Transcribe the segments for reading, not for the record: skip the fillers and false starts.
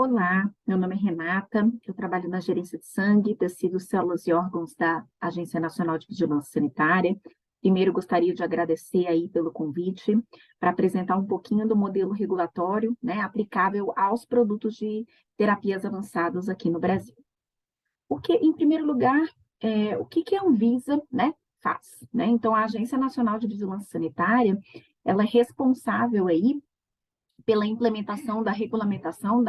Olá, meu nome é Renata, eu trabalho na gerência de sangue, tecidos, células e órgãos da Agência Nacional de Vigilância Sanitária. Primeiro, gostaria de agradecer aí pelo convite para apresentar um pouquinho do modelo regulatório, né, aplicável aos produtos de terapias avançadas aqui no Brasil. Em primeiro lugar, o que a Anvisa, né, faz, né? Então, a Agência Nacional de Vigilância Sanitária, ela é responsável aí pela implementação da regulamentação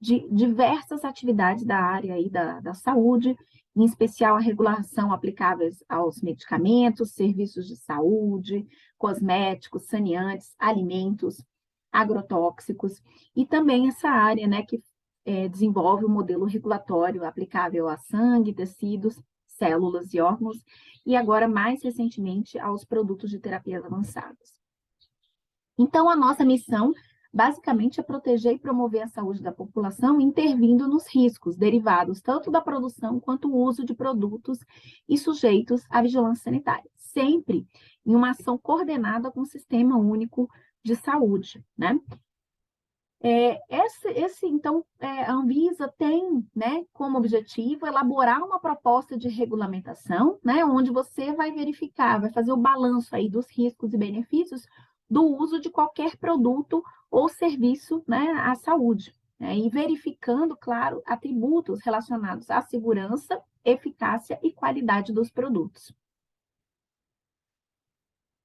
de diversas atividades da área aí da saúde, em especial a regulação aplicáveis aos medicamentos, serviços de saúde, cosméticos, saneantes, alimentos, agrotóxicos, e também essa área, né, que desenvolve o modelo regulatório aplicável a sangue, tecidos, células e órgãos, e agora, mais recentemente, aos produtos de terapias avançadas. Então, a nossa missão, basicamente, é proteger e promover a saúde da população, intervindo nos riscos derivados tanto da produção quanto o uso de produtos e sujeitos à vigilância sanitária, sempre em uma ação coordenada com o Sistema Único de Saúde, né? A Anvisa tem, né, como objetivo elaborar uma proposta de regulamentação, né, onde você vai verificar, vai fazer o balanço aí dos riscos e benefícios do uso de qualquer produto ou serviço, né, à saúde, né, e verificando, claro, atributos relacionados à segurança, eficácia e qualidade dos produtos.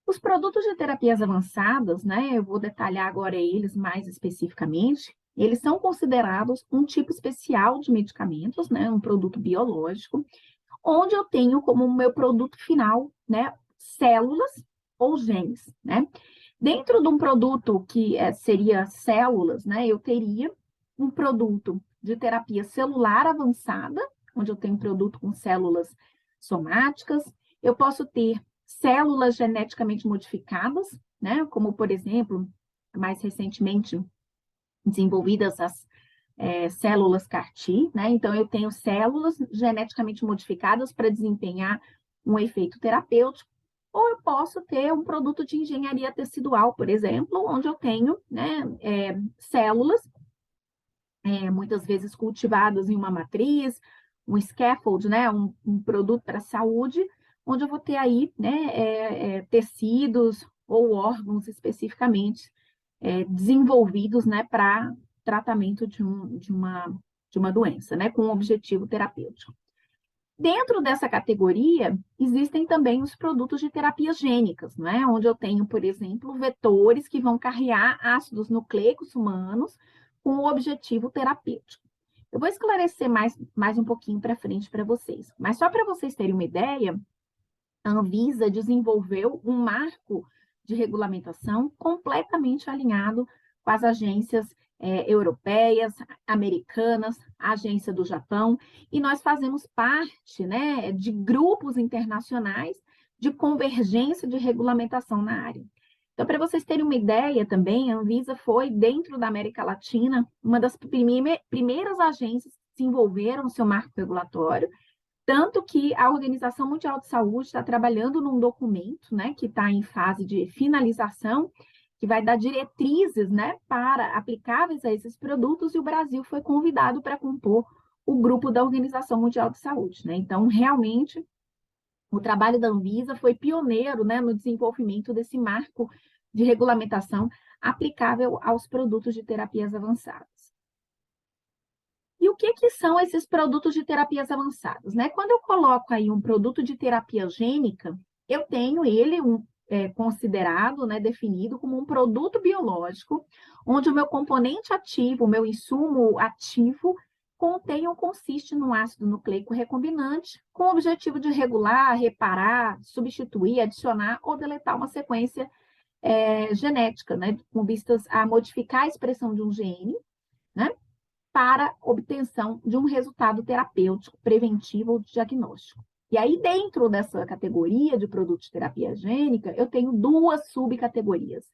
Os produtos de terapias avançadas, né, eu vou detalhar agora eles mais especificamente, eles são considerados um tipo especial de medicamentos, né, um produto biológico, onde eu tenho como meu produto final, né, células ou genes, né. Dentro de um produto que seria células, né, eu teria um produto de terapia celular avançada, onde eu tenho um produto com células somáticas, eu posso ter células geneticamente modificadas, né, como, por exemplo, mais recentemente desenvolvidas as células CAR-T, né, então eu tenho células geneticamente modificadas para desempenhar um efeito terapêutico, ou eu posso ter um produto de engenharia tecidual, por exemplo, onde eu tenho, né, células, muitas vezes cultivadas em uma matriz, um scaffold, né, um produto para a saúde, onde eu vou ter aí, né, tecidos ou órgãos especificamente desenvolvidos, né, para tratamento de uma doença, né, com um objetivo terapêutico. Dentro dessa categoria, existem também os produtos de terapias gênicas, né? Onde eu tenho, por exemplo, vetores que vão carregar ácidos nucleicos humanos com o objetivo terapêutico. Eu vou esclarecer mais um pouquinho para frente para vocês, mas só para vocês terem uma ideia, a Anvisa desenvolveu um marco de regulamentação completamente alinhado com as agências europeias, americanas, a agência do Japão, e nós fazemos parte, né, de grupos internacionais de convergência de regulamentação na área. Então, para vocês terem uma ideia também, a Anvisa foi, dentro da América Latina, uma das primeiras agências que desenvolveram o seu marco regulatório, tanto que a Organização Mundial de Saúde está trabalhando num documento, né, que está em fase de finalização, que vai dar diretrizes, né, para aplicáveis a esses produtos, e o Brasil foi convidado para compor o grupo da Organização Mundial de Saúde, né? Então, realmente, o trabalho da Anvisa foi pioneiro, né, no desenvolvimento desse marco de regulamentação aplicável aos produtos de terapias avançadas. E o que são esses produtos de terapias avançadas, né? Quando eu coloco aí um produto de terapia gênica, eu tenho ele considerado, né, definido como um produto biológico, onde o meu componente ativo, o meu insumo ativo, contém ou consiste num ácido nucleico recombinante, com o objetivo de regular, reparar, substituir, adicionar ou deletar uma sequência genética, né, com vistas a modificar a expressão de um gene, né, para obtenção de um resultado terapêutico, preventivo ou diagnóstico. E aí, dentro dessa categoria de produtos de terapia gênica, eu tenho duas subcategorias.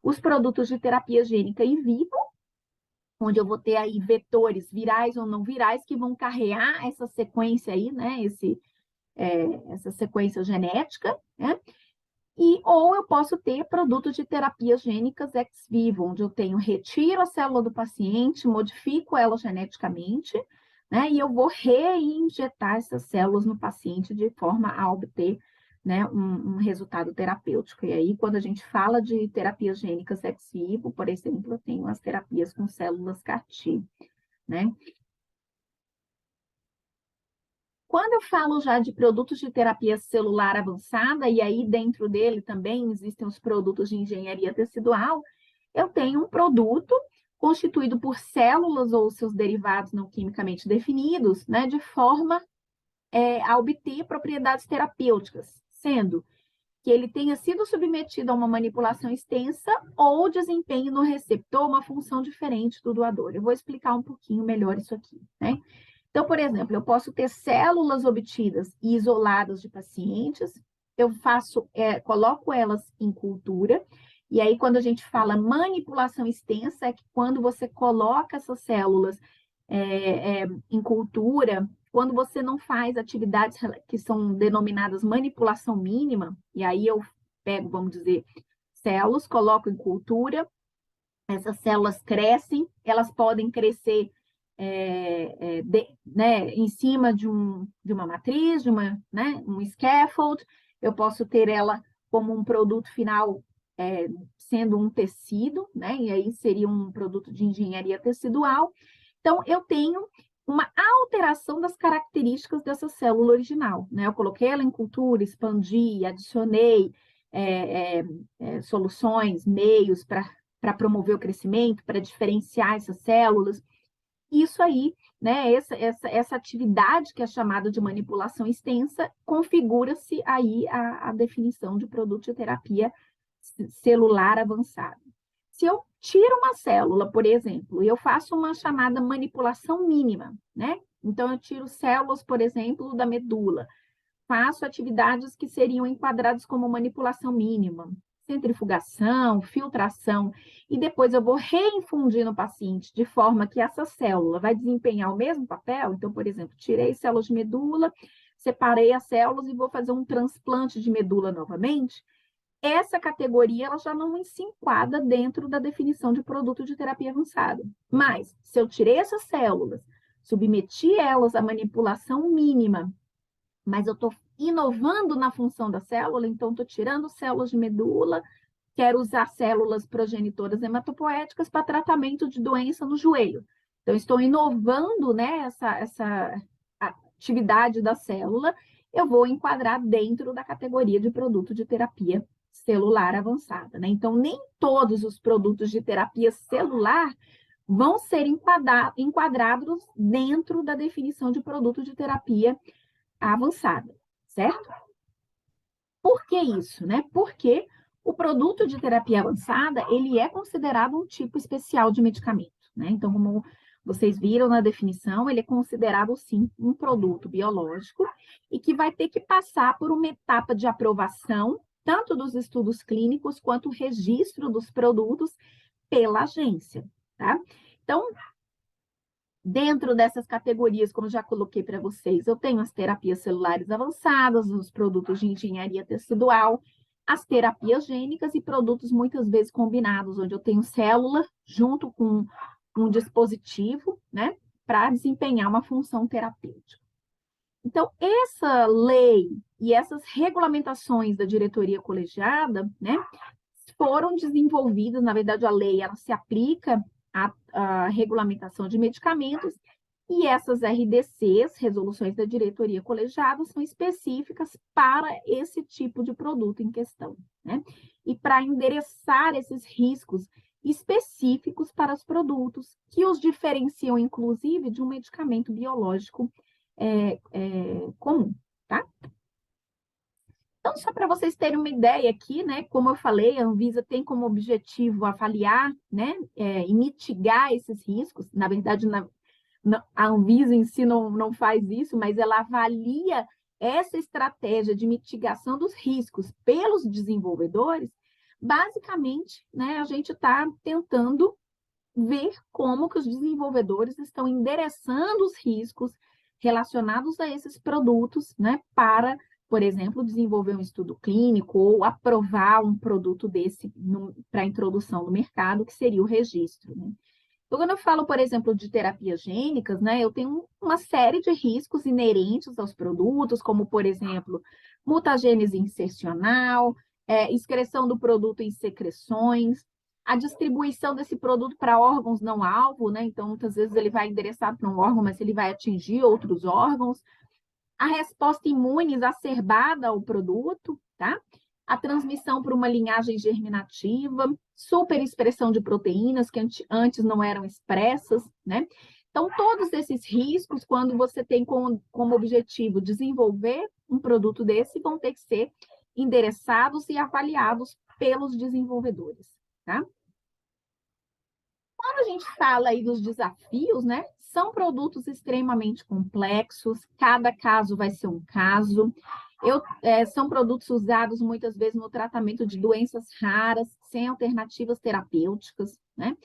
Os produtos de terapia gênica in vivo, onde eu vou ter aí vetores virais ou não virais que vão carregar essa sequência aí, né, essa sequência genética, né? Ou eu posso ter produtos de terapias gênicas ex vivo, onde eu retiro a célula do paciente, modifico ela geneticamente, né? E eu vou reinjetar essas células no paciente de forma a obter, né, um resultado terapêutico. E aí, quando a gente fala de terapias gênicas ex vivo, por exemplo, eu tenho as terapias com células CAR-T, né? Quando eu falo já de produtos de terapia celular avançada, e aí dentro dele também existem os produtos de engenharia tecidual, eu tenho um produto constituído por células ou seus derivados não quimicamente definidos, né, de forma a obter propriedades terapêuticas, sendo que ele tenha sido submetido a uma manipulação extensa ou desempenhe no receptor uma função diferente do doador. Eu vou explicar um pouquinho melhor isso aqui, né? Então, por exemplo, eu posso ter células obtidas e isoladas de pacientes, eu coloco elas em cultura, e aí quando a gente fala manipulação extensa, é que quando você coloca essas células em cultura, quando você não faz atividades que são denominadas manipulação mínima, e aí eu pego, vamos dizer, células, coloco em cultura, essas células crescem, elas podem crescer né, em cima de uma matriz, né, um scaffold, eu posso ter ela como um produto final sendo um tecido, né, e aí seria um produto de engenharia tecidual. Então, eu tenho uma alteração das características dessa célula original, né? Eu coloquei ela em cultura, expandi, adicionei soluções, meios para promover o crescimento, para diferenciar essas células. Isso aí, né, essa atividade que é chamada de manipulação extensa, configura-se aí a definição de produto de terapia celular avançada. Se eu tiro uma célula, por exemplo, e eu faço uma chamada manipulação mínima, né? Então, eu tiro células, por exemplo, da medula, faço atividades que seriam enquadradas como manipulação mínima, centrifugação, filtração, e depois eu vou reinfundir no paciente de forma que essa célula vai desempenhar o mesmo papel. Então, por exemplo, tirei células de medula, separei as células e vou fazer um transplante de medula novamente. Essa categoria ela já não se enquadra dentro da definição de produto de terapia avançada. Mas, se eu tirei essas células, submeti elas à manipulação mínima, mas eu estou inovando na função da célula, então estou tirando células de medula, quero usar células progenitoras hematopoéticas para tratamento de doença no joelho. Então, estou inovando, né, essa atividade da célula, eu vou enquadrar dentro da categoria de produto de terapia celular avançada, né? Então, nem todos os produtos de terapia celular vão ser enquadrados dentro da definição de produto de terapia avançada, certo? Por que isso, né? Porque o produto de terapia avançada, ele é considerado um tipo especial de medicamento, né? Então, como vocês viram na definição, ele é considerado, sim, um produto biológico e que vai ter que passar por uma etapa de aprovação, tanto dos estudos clínicos quanto o registro dos produtos pela agência, tá? Então, dentro dessas categorias, como já coloquei para vocês, eu tenho as terapias celulares avançadas, os produtos de engenharia tecidual, as terapias gênicas e produtos muitas vezes combinados, onde eu tenho célula junto com um dispositivo, né, para desempenhar uma função terapêutica. Então, essa lei e essas regulamentações da diretoria colegiada, né, foram desenvolvidas, na verdade, a lei ela se aplica à regulamentação de medicamentos, e essas RDCs, resoluções da diretoria colegiada, são específicas para esse tipo de produto em questão, né? E para endereçar esses riscos específicos para os produtos, que os diferenciam, inclusive, de um medicamento biológico comum, tá? Então, só para vocês terem uma ideia aqui, né? Como eu falei, a Anvisa tem como objetivo avaliar, né? E mitigar esses riscos. Na verdade, a Anvisa em si não faz isso, mas ela avalia essa estratégia de mitigação dos riscos pelos desenvolvedores. Basicamente, né? A gente está tentando ver como que os desenvolvedores estão endereçando os riscos relacionados a esses produtos, né? Para por exemplo, desenvolver um estudo clínico ou aprovar um produto desse para introdução no mercado, que seria o registro, né? Então, quando eu falo, por exemplo, de terapias gênicas, né, eu tenho uma série de riscos inerentes aos produtos, como, por exemplo, mutagênese insercional, excreção do produto em secreções, a distribuição desse produto para órgãos não alvo, né? Então, muitas vezes ele vai endereçar para um órgão, mas ele vai atingir outros órgãos. A resposta imune exacerbada ao produto, tá? A transmissão por uma linhagem germinativa, superexpressão de proteínas que antes não eram expressas, né? Então, todos esses riscos, quando você tem como objetivo desenvolver um produto desse, vão ter que ser endereçados e avaliados pelos desenvolvedores, tá? Quando a gente fala aí dos desafios, né? São produtos extremamente complexos, cada caso vai ser um caso. São produtos usados muitas vezes no tratamento de doenças raras, sem alternativas terapêuticas, né?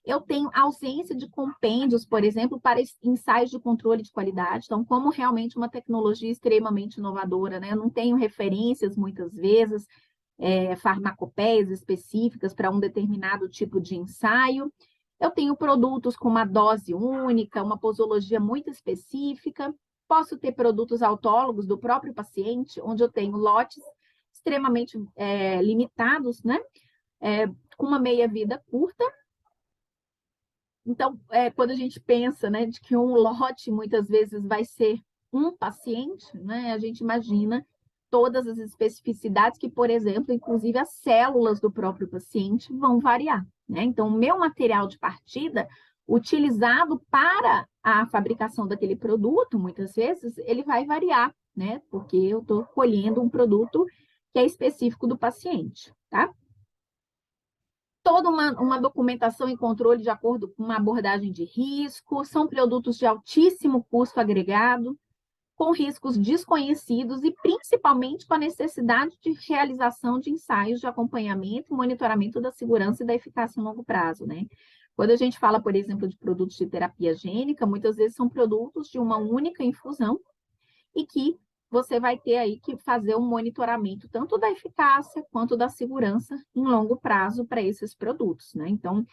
Eu tenho ausência de compêndios, por exemplo, para ensaios de controle de qualidade. Então, como realmente uma tecnologia extremamente inovadora, né? Eu não tenho referências, muitas vezes, farmacopeias específicas para um determinado tipo de ensaio. Eu tenho produtos com uma dose única, uma posologia muito específica. Posso ter produtos autólogos do próprio paciente, onde eu tenho lotes extremamente limitados, né? Com uma meia-vida curta. Então, quando a gente pensa, né, de que um lote muitas vezes vai ser um paciente, né, a gente imagina todas as especificidades que, por exemplo, inclusive as células do próprio paciente vão variar, né? Então, o meu material de partida, utilizado para a fabricação daquele produto, muitas vezes, ele vai variar, né? Porque eu estou colhendo um produto que é específico do paciente, tá? Toda uma documentação e controle de acordo com uma abordagem de risco, são produtos de altíssimo custo agregado, com riscos desconhecidos e principalmente com a necessidade de realização de ensaios de acompanhamento e monitoramento da segurança e da eficácia a longo prazo, né? Quando a gente fala, por exemplo, de produtos de terapia gênica, muitas vezes são produtos de uma única infusão e que você vai ter aí que fazer um monitoramento tanto da eficácia quanto da segurança em longo prazo para esses produtos, né? Então,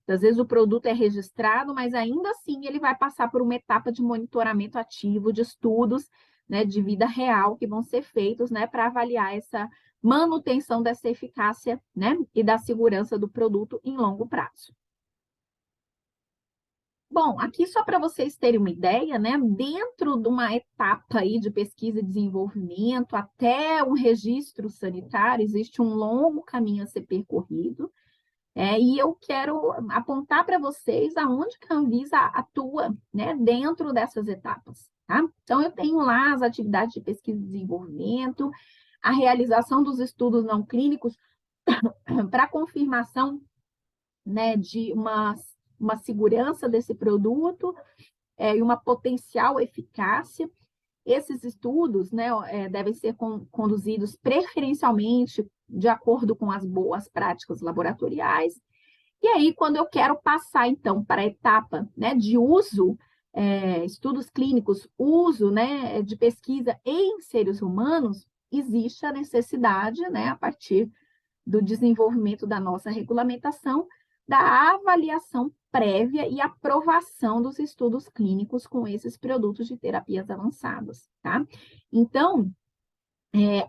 às vezes o produto é registrado, mas ainda assim ele vai passar por uma etapa de monitoramento ativo, de estudos, né, de vida real que vão ser feitos, né, para avaliar essa manutenção dessa eficácia, né, e da segurança do produto em longo prazo. Bom, aqui só para vocês terem uma ideia, né, dentro de uma etapa aí de pesquisa e desenvolvimento até um registro sanitário, existe um longo caminho a ser percorrido. E eu quero apontar para vocês aonde que a Anvisa atua, né, dentro dessas etapas, tá? Então, eu tenho lá as atividades de pesquisa e desenvolvimento, a realização dos estudos não clínicos para confirmação, né, de uma segurança desse produto e uma potencial eficácia. Esses estudos, né, devem ser conduzidos preferencialmente de acordo com as boas práticas laboratoriais. E aí, quando eu quero passar, então, para a etapa, né, de uso, estudos clínicos, uso, né, de pesquisa em seres humanos, existe a necessidade, né, a partir do desenvolvimento da nossa regulamentação, da avaliação prévia e aprovação dos estudos clínicos com esses produtos de terapias avançadas, tá? Então,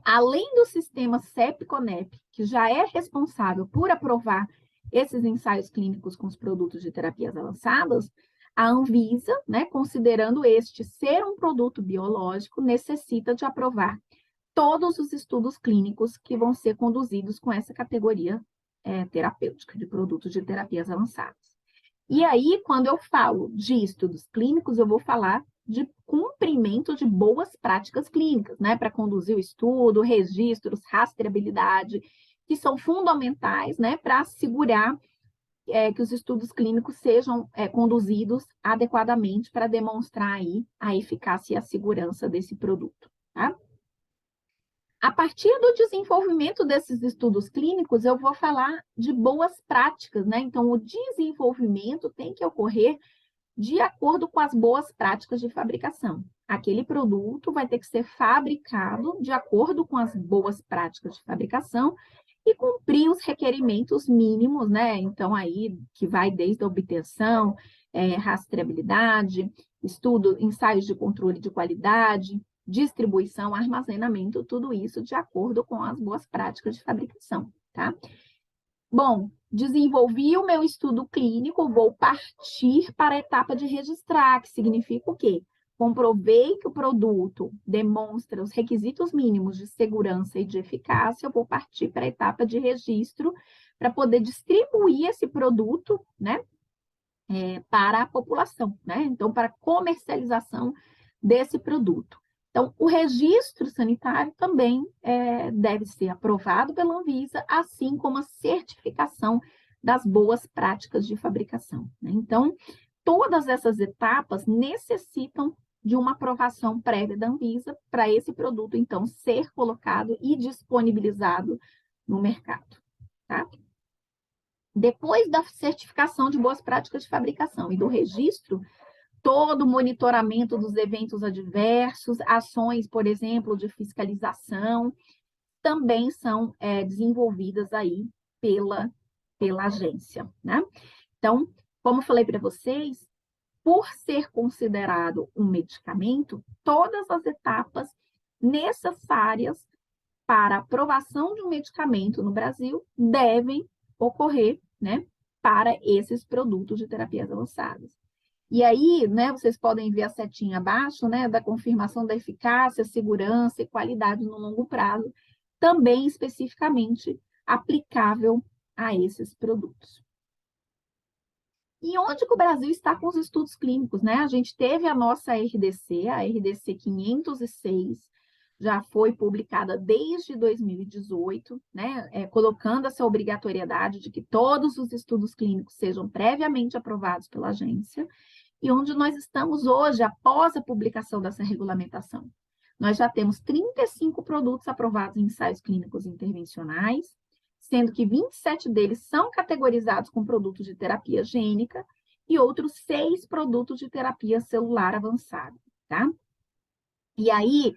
além do sistema CEP-CONEP, que já é responsável por aprovar esses ensaios clínicos com os produtos de terapias avançadas, a Anvisa, né, considerando este ser um produto biológico, necessita de aprovar todos os estudos clínicos que vão ser conduzidos com essa categoria terapêutica de produtos de terapias avançadas. E aí, quando eu falo de estudos clínicos, eu vou falar de cumprimento de boas práticas clínicas, né, para conduzir o estudo, registros, rastreabilidade, que são fundamentais, né, para assegurar que os estudos clínicos sejam conduzidos adequadamente para demonstrar aí a eficácia e a segurança desse produto, tá? A partir do desenvolvimento desses estudos clínicos, eu vou falar de boas práticas, né? Então, o desenvolvimento tem que ocorrer de acordo com as boas práticas de fabricação. aquele produto vai ter que ser fabricado de acordo com as boas práticas de fabricação e cumprir os requerimentos mínimos, né? Então, aí, que vai desde a obtenção, rastreabilidade, estudo, ensaios de controle de qualidade, distribuição, armazenamento, tudo isso de acordo com as boas práticas de fabricação, tá? Bom, desenvolvi o meu estudo clínico, vou partir para a etapa de registrar, que significa o quê? Comprovei que o produto demonstra os requisitos mínimos de segurança e de eficácia, eu vou partir para a etapa de registro para poder distribuir esse produto, né, para a população, né? Então, para a comercialização desse produto. Então, o registro sanitário também deve ser aprovado pela Anvisa, assim como a certificação das boas práticas de fabricação, né? Então, todas essas etapas necessitam de uma aprovação prévia da Anvisa para esse produto, então, ser colocado e disponibilizado no mercado, tá? Depois da certificação de boas práticas de fabricação e do registro, todo o monitoramento dos eventos adversos, ações, por exemplo, de fiscalização, também são desenvolvidas aí pela agência, né? Então, como eu falei para vocês, por ser considerado um medicamento, todas as etapas necessárias para a aprovação de um medicamento no Brasil devem ocorrer, né, para esses produtos de terapias avançadas. E aí, né, vocês podem ver a setinha abaixo, né, da confirmação da eficácia, segurança e qualidade no longo prazo, também especificamente aplicável a esses produtos. E onde que o Brasil está com os estudos clínicos, né? A gente teve a nossa RDC, a RDC 506, já foi publicada desde 2018, né? Colocando essa obrigatoriedade de que todos os estudos clínicos sejam previamente aprovados pela agência, e onde nós estamos hoje, após a publicação dessa regulamentação. Nós já temos 35 produtos aprovados em ensaios clínicos intervencionais, sendo que 27 deles são categorizados com produtos de terapia gênica e outros 6 produtos de terapia celular avançada, tá? E aí,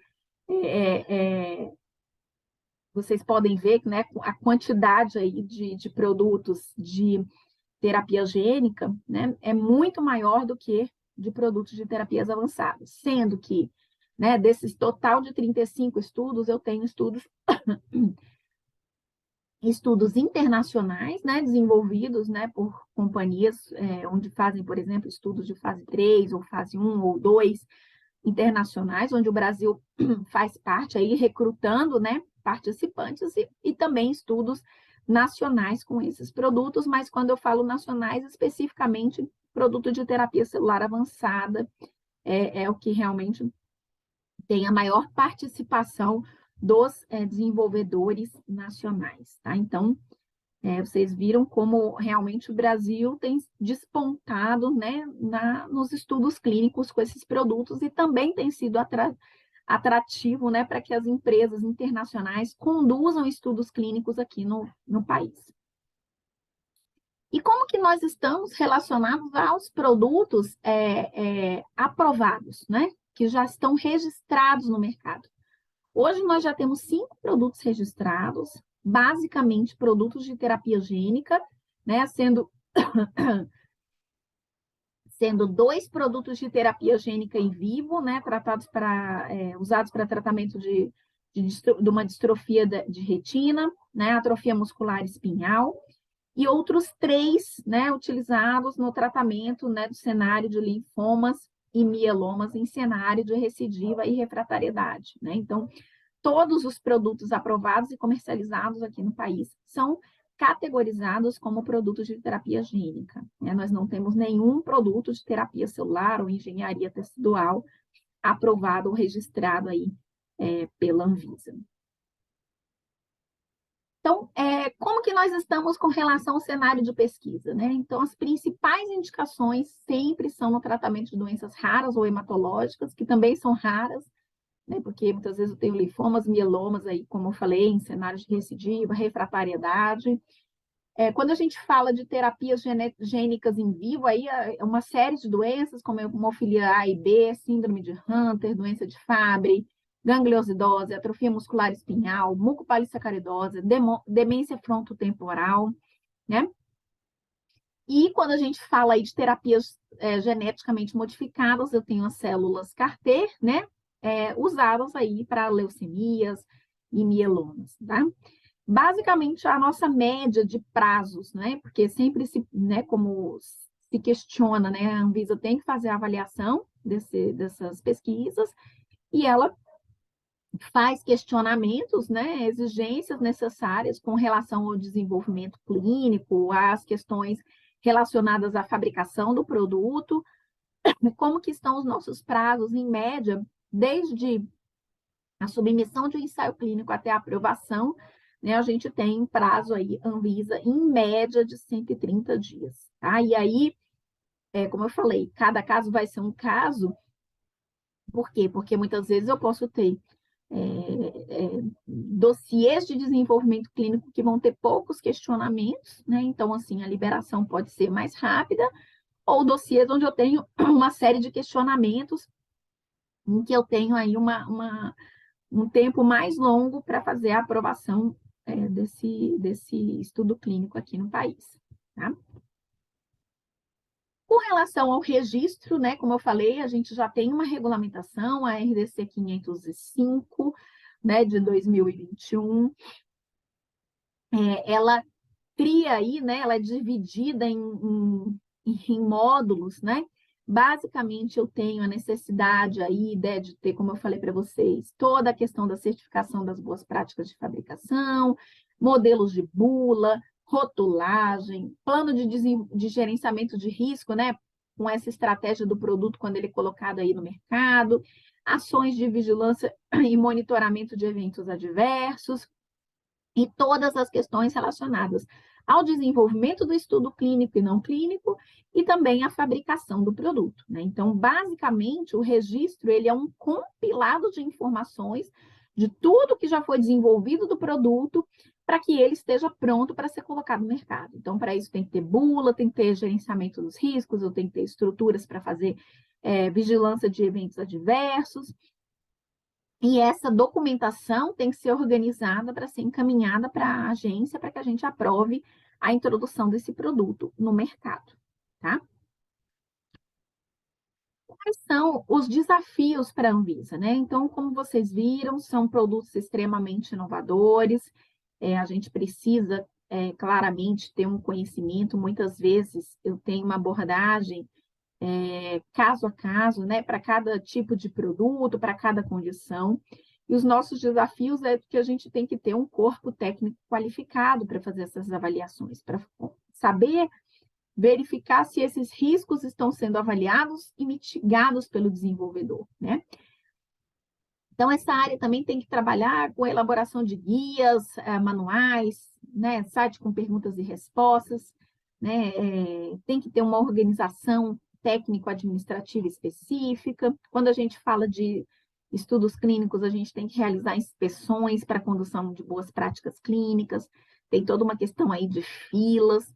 vocês podem ver, né, a quantidade aí de produtos de terapia gênica, né, é muito maior do que de produtos de terapias avançadas, sendo que, né, desses total de 35 estudos, eu tenho estudos internacionais, né, desenvolvidos, né, por companhias onde fazem, por exemplo, estudos de fase 3 ou fase 1 ou 2 internacionais, onde o Brasil faz parte aí recrutando, né, participantes e também estudos nacionais com esses produtos, mas quando eu falo nacionais, especificamente produto de terapia celular avançada, é o que realmente tem a maior participação dos desenvolvedores nacionais, tá? Então, vocês viram como realmente o Brasil tem despontado, né, nos estudos clínicos com esses produtos e também tem sido atrativo, né, para que as empresas internacionais conduzam estudos clínicos aqui no país. E como que nós estamos relacionados aos produtos aprovados, né, que já estão registrados no mercado? Hoje nós já temos 5 produtos registrados, basicamente produtos de terapia gênica, né, sendo 2 produtos de terapia gênica em vivo, né, usados para tratamento de uma distrofia de retina, né, atrofia muscular espinhal, e outros 3, né, utilizados no tratamento, né, do cenário de linfomas e mielomas em cenário de recidiva e refratariedade, né? Então, todos os produtos aprovados e comercializados aqui no país são categorizados como produtos de terapia gênica, né? Nós não temos nenhum produto de terapia celular ou engenharia tecidual aprovado ou registrado aí pela Anvisa. Então, como que nós estamos com relação ao cenário de pesquisa, né? Então, as principais indicações sempre são no tratamento de doenças raras ou hematológicas, que também são raras, né? Porque muitas vezes eu tenho linfomas, mielomas aí, como eu falei, em cenários de recidiva, refratariedade. Quando a gente fala de terapias gênicas em vivo, aí é uma série de doenças, como hemofilia A e B, síndrome de Hunter, doença de Fabry, gangliosidose, atrofia muscular espinhal, mucopolissacaridose, demência frontotemporal, né? E quando a gente fala aí de terapias geneticamente modificadas, eu tenho as células CAR-T, né? Usadas aí para leucemias e mielomas, tá? Basicamente, a nossa média de prazos, né? Porque sempre se, né, como se questiona, né? A Anvisa tem que fazer a avaliação dessas pesquisas e ela faz questionamentos, né? Exigências necessárias com relação ao desenvolvimento clínico, às questões relacionadas à fabricação do produto, como que estão os nossos prazos, em média, desde a submissão de um ensaio clínico até a aprovação, né, a gente tem um prazo aí, Anvisa, em média de 130 dias. Tá? E aí, como eu falei, cada caso vai ser um caso. Por quê? Porque muitas vezes eu posso ter dossiês de desenvolvimento clínico que vão ter poucos questionamentos, né? Então, assim, a liberação pode ser mais rápida, ou dossiês onde eu tenho uma série de questionamentos, em que eu tenho aí um tempo mais longo para fazer a aprovação desse estudo clínico aqui no país. Tá? Com relação ao registro, né, como eu falei, a gente já tem uma regulamentação, a RDC 505, né, de 2021. Ela cria aí, né, ela é dividida em módulos, né? Basicamente, eu tenho a necessidade aí, né, de ter, como eu falei para vocês, toda a questão da certificação das boas práticas de fabricação, modelos de bula, rotulagem, plano de gerenciamento de risco, né? Com essa estratégia do produto quando ele é colocado aí no mercado, ações de vigilância e monitoramento de eventos adversos, e todas as questões relacionadas ao desenvolvimento do estudo clínico e não clínico, e também a fabricação do produto, né? Então, basicamente, o registro ele é um compilado de informações de tudo que já foi desenvolvido do produto para que ele esteja pronto para ser colocado no mercado. Então, para isso tem que ter bula, tem que ter gerenciamento dos riscos, eu tenho que ter estruturas para fazer vigilância de eventos adversos, e essa documentação tem que ser organizada para ser encaminhada para a agência para que a gente aprove a introdução desse produto no mercado, tá? Quais são os desafios para a Anvisa, né? Então, como vocês viram, são produtos extremamente inovadores, a gente precisa claramente ter um conhecimento, muitas vezes eu tenho uma abordagem caso a caso, né, para cada tipo de produto, para cada condição. E os nossos desafios é que a gente tem que ter um corpo técnico qualificado para fazer essas avaliações, para saber verificar se esses riscos estão sendo avaliados e mitigados pelo desenvolvedor, né? Então, essa área também tem que trabalhar com a elaboração de guias, manuais, né, site com perguntas e respostas, né, tem que ter uma organização técnico-administrativa específica. Quando a gente fala de estudos clínicos, a gente tem que realizar inspeções para a condução de boas práticas clínicas, tem toda uma questão aí de filas.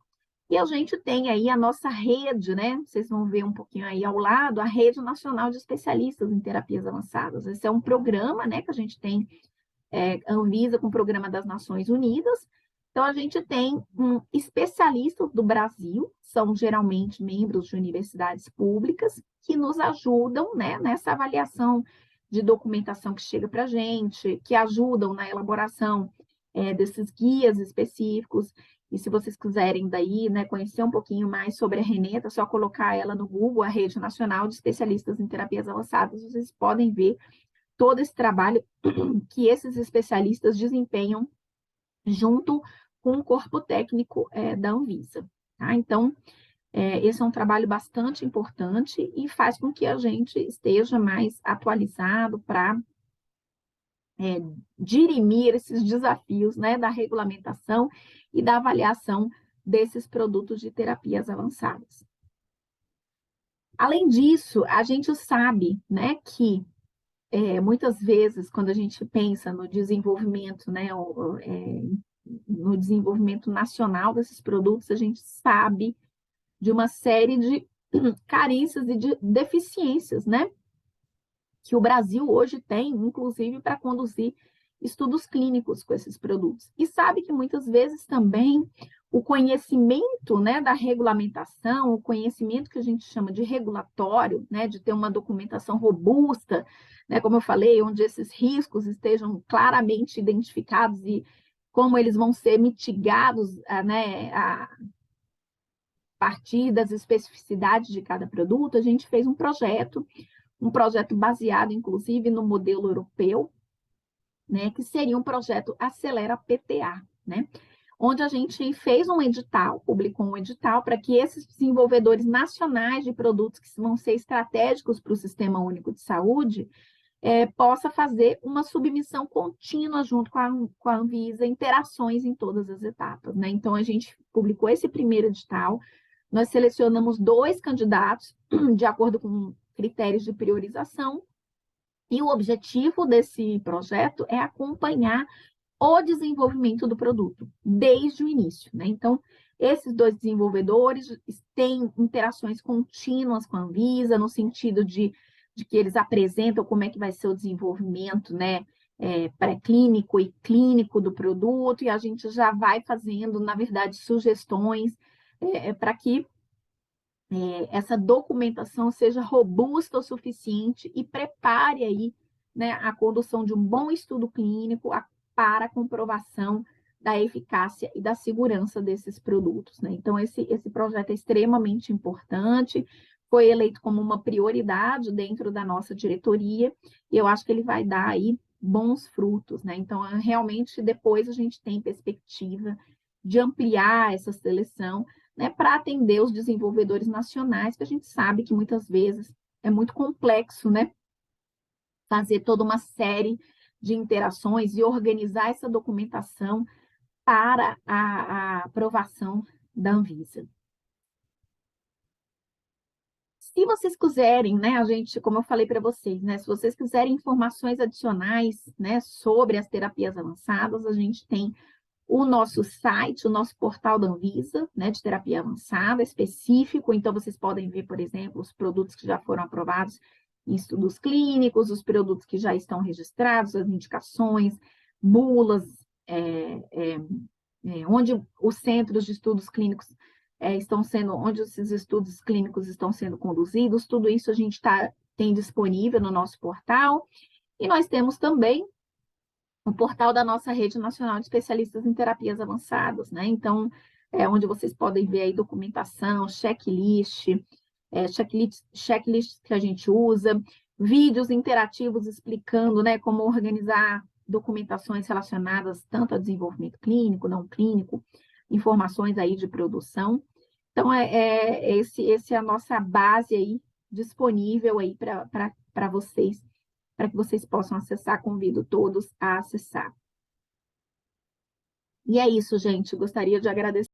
E a gente tem aí a nossa rede, né? Vocês vão ver um pouquinho aí ao lado, a Rede Nacional de Especialistas em Terapias Avançadas. Esse é um programa, né, que a gente tem, Anvisa com o Programa das Nações Unidas. Então, a gente tem especialistas do Brasil, são geralmente membros de universidades públicas, que nos ajudam, né, nessa avaliação de documentação que chega para a gente, que ajudam na elaboração desses guias específicos. E se vocês quiserem daí, né, conhecer um pouquinho mais sobre a Reneta, é só colocar ela no Google, a Rede Nacional de Especialistas em Terapias Avançadas, vocês podem ver todo esse trabalho que esses especialistas desempenham junto com o corpo técnico da Anvisa. Tá? Então, esse é um trabalho bastante importante e faz com que a gente esteja mais atualizado para dirimir esses desafios, né, da regulamentação e da avaliação desses produtos de terapias avançadas. Além disso, a gente sabe, né, que muitas vezes, quando a gente pensa no desenvolvimento, né, no desenvolvimento nacional desses produtos, a gente sabe de uma série de carências e de deficiências, né? Que o Brasil hoje tem, inclusive, para conduzir estudos clínicos com esses produtos. E sabe que muitas vezes também o conhecimento, né, da regulamentação, o conhecimento que a gente chama de regulatório, né, de ter uma documentação robusta, né, como eu falei, onde esses riscos estejam claramente identificados e como eles vão ser mitigados, né, a partir das especificidades de cada produto, a gente fez um projeto baseado, inclusive, no modelo europeu, né, que seria um projeto Acelera PTA, né, onde a gente fez um edital, publicou um edital para que esses desenvolvedores nacionais de produtos que vão ser estratégicos para o Sistema Único de Saúde possa fazer uma submissão contínua junto com a Anvisa, interações em todas as etapas, né? Então, a gente publicou esse primeiro edital, nós selecionamos 2 candidatos de acordo com critérios de priorização, e o objetivo desse projeto é acompanhar o desenvolvimento do produto, desde o início, né? Então, esses 2 desenvolvedores têm interações contínuas com a Anvisa, no sentido de que eles apresentam como é que vai ser o desenvolvimento, né, pré-clínico e clínico do produto, e a gente já vai fazendo, na verdade, sugestões para que essa documentação seja robusta o suficiente e prepare aí, né, a condução de um bom estudo clínico para a comprovação da eficácia e da segurança desses produtos, né? Então, esse projeto é extremamente importante, foi eleito como uma prioridade dentro da nossa diretoria, e eu acho que ele vai dar aí bons frutos, né? Então, realmente, depois a gente tem perspectiva de ampliar essa seleção, né, para atender os desenvolvedores nacionais, que a gente sabe que muitas vezes é muito complexo, né, fazer toda uma série de interações e organizar essa documentação para a aprovação da Anvisa. Se vocês quiserem, né, a gente, como eu falei para vocês, né, se vocês quiserem informações adicionais, né, sobre as terapias avançadas, a gente tem o nosso site, o nosso portal da Anvisa, né, de terapia avançada, específico, então vocês podem ver, por exemplo, os produtos que já foram aprovados em estudos clínicos, os produtos que já estão registrados, as indicações, bulas, onde os centros de estudos clínicos onde esses estudos clínicos estão sendo conduzidos, tudo isso a gente tem disponível no nosso portal, e nós temos também o portal da nossa Rede Nacional de Especialistas em Terapias Avançadas, né? Então, onde vocês podem ver aí documentação, checklist que a gente usa, vídeos interativos explicando, né, como organizar documentações relacionadas tanto a desenvolvimento clínico, não clínico, informações aí de produção. Então, esse é a nossa base aí disponível aí para vocês, para que vocês possam acessar, convido todos a acessar. E é isso, gente, gostaria de agradecer